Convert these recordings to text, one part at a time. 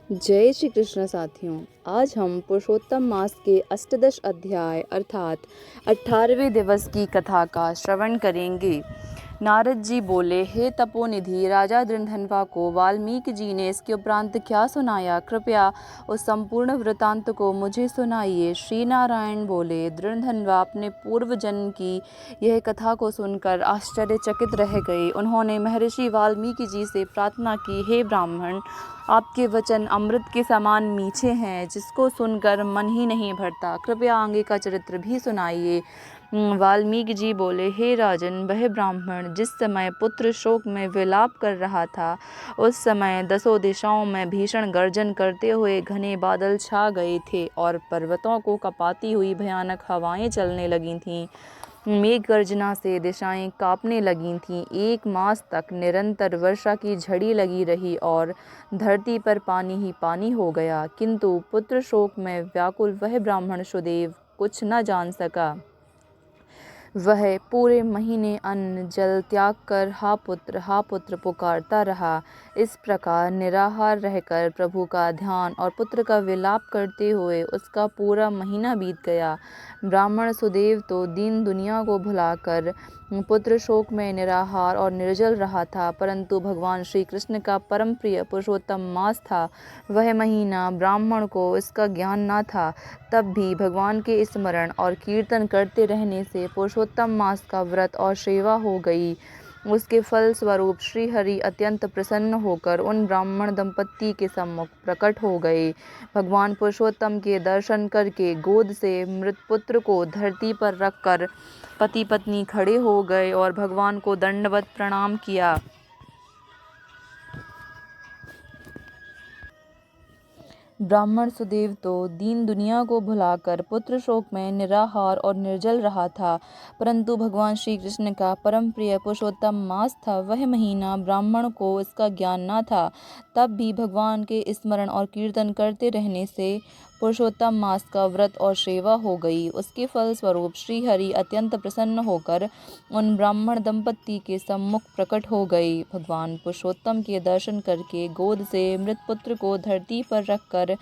जय श्री कृष्ण साथियों। आज हम पुरुषोत्तम मास के अष्टदश अध्याय अर्थात 18वें दिवस की कथा का श्रवण करेंगे। नारद जी बोले, हे तपोनिधि राजा दृढ़धनवा को वाल्मीकि जी ने इसके उपरांत क्या सुनाया, कृपया उस संपूर्ण वृतांत को मुझे सुनाइए। श्री नारायण बोले, दृढ़धनवा अपने पूर्व जन्म की यह कथा को सुनकर आश्चर्यचकित रह गए। उन्होंने महर्षि वाल्मीकि जी से प्रार्थना की, हे ब्राह्मण, आपके वचन अमृत के समान मीठे हैं, जिसको सुनकर मन ही नहीं भरता। कृपया आगे का चरित्र भी सुनाइए। वाल्मीकि जी बोले, हे राजन, वह ब्राह्मण जिस समय पुत्र शोक में विलाप कर रहा था, उस समय दसों दिशाओं में भीषण गर्जन करते हुए घने बादल छा गए थे और पर्वतों को कपाती हुई भयानक हवाएं चलने लगी थीं। मेघ गर्जना से दिशाएं कांपने लगी थीं। 1 मास तक निरंतर वर्षा की झड़ी लगी रही और धरती पर पानी ही पानी हो गया। किंतु पुत्र शोक में व्याकुल वह ब्राह्मण सुदेव कुछ न जान सका। वह पूरे महीने अन्न जल त्याग कर हा पुत्र पुकारता रहा। इस प्रकार निराहार रहकर प्रभु का ध्यान और पुत्र का विलाप करते हुए उसका पूरा महीना बीत गया। ब्राह्मण सुदेव तो दीन दुनिया को भुलाकर पुत्र शोक में निराहार और निर्जल रहा था, परंतु भगवान श्री कृष्ण का परम प्रिय पुरुषोत्तम मास था। वह महीना ब्राह्मण को इसका ज्ञान न था, तब भी भगवान के स्मरण और कीर्तन करते रहने से पुरुषोत्तम मास का व्रत और सेवा हो गई। उसके फल स्वरूप श्री हरि अत्यंत प्रसन्न होकर उन ब्राह्मण दंपत्ति के सम्मुख प्रकट हो गए। भगवान पुरुषोत्तम के दर्शन करके गोद से मृत पुत्र को धरती पर रखकर पति पत्नी खड़े हो गए और भगवान को दंडवत प्रणाम किया। ब्राह्मण सुदेव तो दीन दुनिया को भुलाकर पुत्र शोक में निराहार और निर्जल रहा था, परंतु भगवान श्री कृष्ण का परम प्रिय पुरुषोत्तम मास था। वह महीना ब्राह्मण को इसका ज्ञान न था, तब भी भगवान के स्मरण और कीर्तन करते रहने से पुरुषोत्तम मास का व्रत और सेवा हो गई। उसके फल स्वरूप श्री हरि अत्यंत प्रसन्न होकर उन ब्राह्मण दंपत्ति के सम्मुख प्रकट हो गए। भगवान पुरुषोत्तम के दर्शन करके गोद से मृत पुत्र को धरती पर रखकर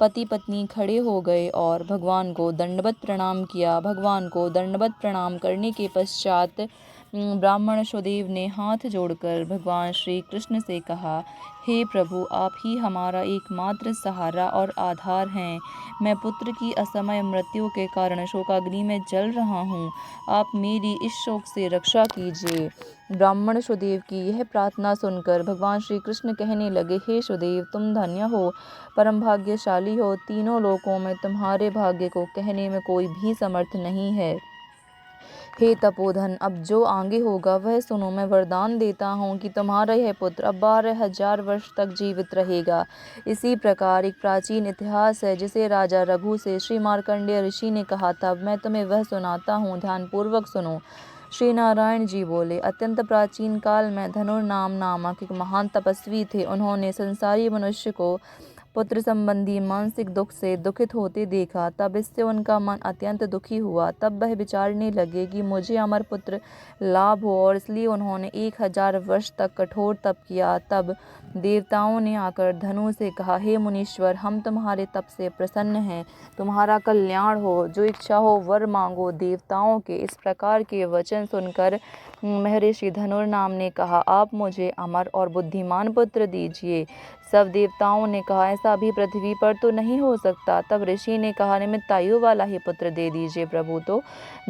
पति पत्नी खड़े हो गए और भगवान को दंडवत प्रणाम किया। भगवान को दंडवत प्रणाम करने के पश्चात ब्राह्मण सुदेव ने हाथ जोड़कर भगवान श्री कृष्ण से कहा, हे प्रभु, आप ही हमारा एकमात्र सहारा और आधार हैं। मैं पुत्र की असमय मृत्यु के कारण शोकाग्नि में जल रहा हूँ। आप मेरी इस शोक से रक्षा कीजिए। ब्राह्मण सुदेव की यह प्रार्थना सुनकर भगवान श्री कृष्ण कहने लगे, हे सुदेव, तुम धन्य हो, परम भाग्यशाली हो। तीनों लोकों में तुम्हारे भाग्य को कहने में कोई भी समर्थ नहीं है। हे तपोधन, अब जो आगे होगा वह सुनो। मैं वरदान देता हूँ कि तुम्हारा यह पुत्र अब 12,000 वर्ष तक जीवित रहेगा। इसी प्रकार एक प्राचीन इतिहास है जिसे राजा रघु से श्री मार्कंडेय ऋषि ने कहा था। मैं तुम्हें वह सुनाता हूँ, ध्यानपूर्वक सुनो। श्री नारायण जी बोले, अत्यंत प्राचीन काल में धनुर्नाम नामक एक महान तपस्वी थे। उन्होंने संसारी मनुष्य को पुत्र संबंधी मानसिक दुख से दुखित होते देखा। तब इससे उनका मन अत्यंत दुखी हुआ। तब वह विचारने लगे कि मुझे अमर पुत्र लाभ हो, और इसलिए उन्होंने 1000 वर्ष तक कठोर तप किया। तब देवताओं ने आकर धनु से कहा, हे मुनीश्वर, हम तुम्हारे तप से प्रसन्न हैं, तुम्हारा कल्याण हो, जो इच्छा हो वर मांगो। देवताओं के इस प्रकार के वचन सुनकर महर्षि धनुर्नाम ने कहा, आप मुझे अमर और बुद्धिमान पुत्र दीजिए। सब देवताओं ने कहा, ऐसा भी पृथ्वी पर तो नहीं हो सकता। तब ऋषि ने कहा, निमित्तायु वाला ही पुत्र दे दीजिए प्रभु। तो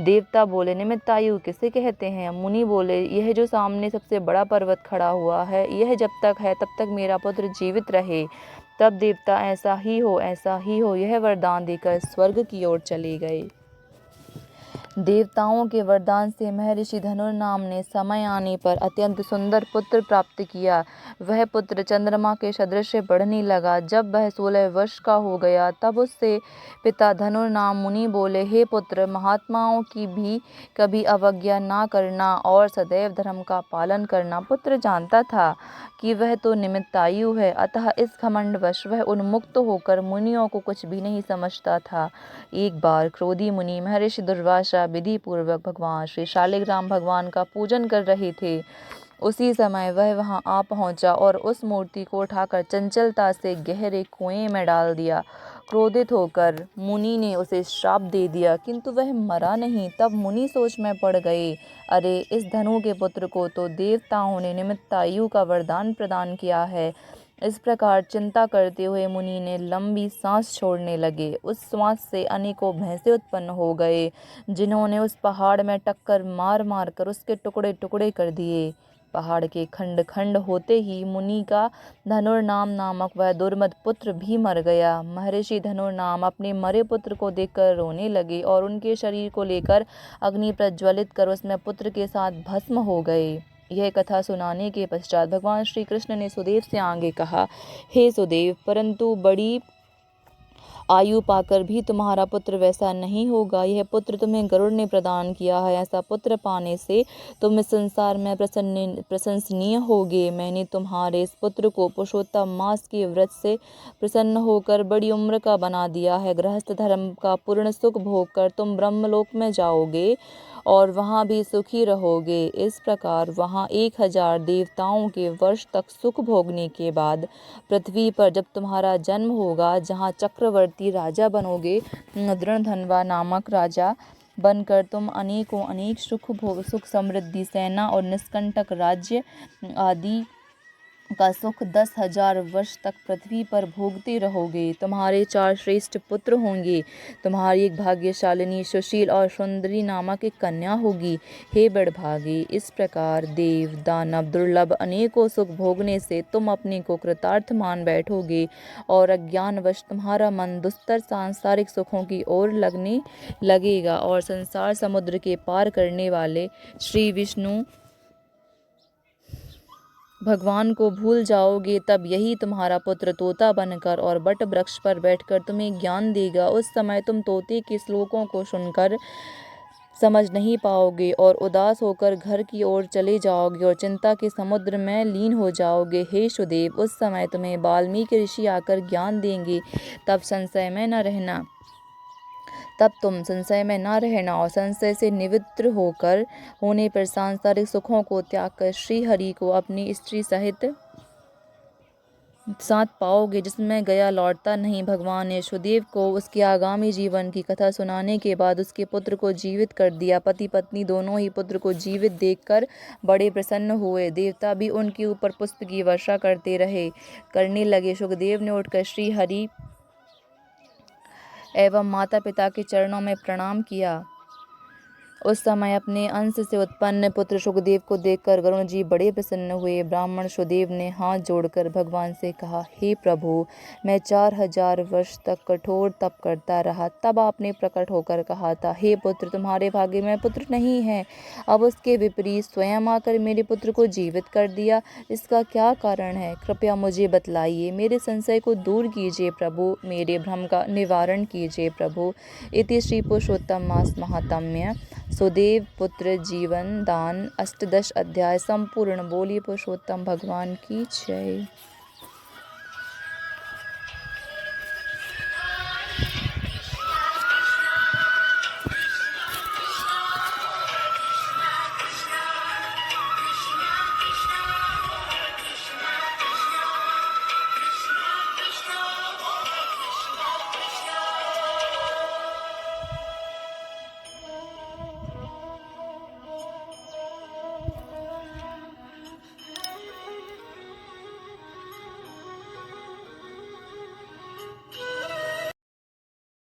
देवता बोले, निमित्तायु किसे कहते हैं? मुनि बोले, यह जो सामने सबसे बड़ा पर्वत खड़ा हुआ है, यह जब तक है तब तक मेरा पुत्र जीवित रहे। तब देवता ऐसा ही हो, ऐसा ही हो, यह वरदान देकर स्वर्ग की ओर चले गए। देवताओं के वरदान से महर्षि धनुर्नाम ने समय आने पर अत्यंत सुंदर पुत्र प्राप्त किया। वह पुत्र चंद्रमा के सदृश बढ़ने लगा। जब वह 16 वर्ष का हो गया, तब उससे पिता धनुर्नाम मुनि बोले, हे पुत्र, महात्माओं की भी कभी अवज्ञा ना करना और सदैव धर्म का पालन करना। पुत्र जानता था कि वह तो निमित्तायु है, अतः इस घमंडवश वह उन्मुक्त होकर मुनियों को कुछ भी नहीं समझता था। एक बार क्रोधी मुनि महर्षि दुर्वासा विधि पूर्वक भगवान श्री शालिग्राम भगवान का पूजन कर रहे थे। उसी समय वह वहां आ पहुंचा और उस मूर्ति को उठाकर चंचलता से गहरे कुएं में डाल दिया। क्रोधित होकर मुनि ने उसे श्राप दे दिया, किंतु वह मरा नहीं। तब मुनि सोच में पड़ गए, अरे इस धनु के पुत्र को तो देवताओं ने निमित्तायु का वरदान प्रदान किया है। इस प्रकार चिंता करते हुए मुनि ने लंबी सांस छोड़ने लगे। उस श्वास से अनेकों भैंसे उत्पन्न हो गए, जिन्होंने उस पहाड़ में टक्कर मार मार कर उसके टुकड़े टुकड़े कर दिए। पहाड़ के खंड खंड होते ही मुनि का धनुर्नाम नामक वह दुर्मद पुत्र भी मर गया। महर्षि धनुर्नाम अपने मरे पुत्र को देखकर रोने लगे और उनके शरीर को लेकर अग्नि प्रज्वलित कर उसमें पुत्र के साथ भस्म हो गए। यह कथा सुनाने के पश्चात भगवान श्री कृष्ण ने सुदेव से आगे कहा, हे सुदेव, परंतु बड़ी आयु पाकर भी तुम्हारा पुत्र वैसा नहीं होगा। यह पुत्र तुम्हें गरुड़ ने प्रदान किया है। ऐसा पुत्र पाने से तुम इस संसार में प्रशंसनीय होगे। मैंने तुम्हारे इस पुत्र को पुरुषोत्तम मास के व्रत से प्रसन्न होकर बड़ी उम्र का बना दिया है। गृहस्थ धर्म का पूर्ण सुख भोग कर तुम ब्रह्मलोक में जाओगे और वहाँ भी सुखी रहोगे। इस प्रकार वहाँ 1000 देवताओं के वर्ष तक सुख भोगने के बाद पृथ्वी पर जब तुम्हारा जन्म होगा, जहाँ चक्रवर्ती राजा बनोगे, दृढ़धनवा नामक राजा बनकर तुम अनेकों अनेक सुख समृद्धि, सेना और निष्कंटक राज्य आदि का सुख 10,000 वर्ष तक पृथ्वी पर भोगते रहोगे। तुम्हारे 4 श्रेष्ठ पुत्र होंगे। तुम्हारी एक भाग्यशालिनी सुशील और सुंदरी नामक एक कन्या होगी। हे बड़भागे, इस प्रकार देव दानव दुर्लभ अनेकों सुख भोगने से तुम अपने को कृतार्थ मान बैठोगे और अज्ञानवश तुम्हारा मन दुस्तर सांसारिक सुखों की ओर लगने लगेगा और संसार समुद्र के पार करने वाले श्री विष्णु भगवान को भूल जाओगे। तब यही तुम्हारा पुत्र तोता बनकर और बट वृक्ष पर बैठकर तुम्हें ज्ञान देगा। उस समय तुम तोते के श्लोकों को सुनकर समझ नहीं पाओगे और उदास होकर घर की ओर चले जाओगे और चिंता के समुद्र में लीन हो जाओगे। हे सुदेव, उस समय तुम्हें वाल्मीकि ऋषि आकर ज्ञान देंगे। तब तुम संशय में न रहना और संशय से निवृत्त होने पर सांसारिक सुखों को त्याग कर श्री हरि को अपनी स्त्री सहित साथ पाओगे, जिसमें गया लौटता नहीं। भगवान ने सुदेव को उसके आगामी जीवन की कथा सुनाने के बाद उसके पुत्र को जीवित कर दिया। पति पत्नी दोनों ही पुत्र को जीवित देखकर बड़े प्रसन्न हुए। देवता भी उनके ऊपर पुष्प की वर्षा करने लगे। सुखदेव ने उठकर श्री हरि एवं माता पिता के चरणों में प्रणाम किया। उस समय अपने अंश से उत्पन्न पुत्र सुखदेव को देखकर गरुण जी बड़े प्रसन्न हुए। ब्राह्मण सुदेव ने हाथ जोड़कर भगवान से कहा, हे प्रभु, मैं 4000 वर्ष तक कठोर तप करता रहा। तब आपने प्रकट होकर कहा था, हे पुत्र, तुम्हारे भाग्य में पुत्र नहीं है। अब उसके विपरीत स्वयं आकर मेरे पुत्र को जीवित कर दिया। इसका क्या कारण है? कृपया मुझे बतलाइए। मेरे संशय को दूर कीजिए प्रभु, मेरे भ्रम का निवारण कीजिए प्रभु। इति श्री पुरुषोत्तम मास महात्म्य सुदेव पुत्र जीवन दान 18 अध्याय संपूर्ण। बोलिए पुरुषोत्तम भगवान की जय।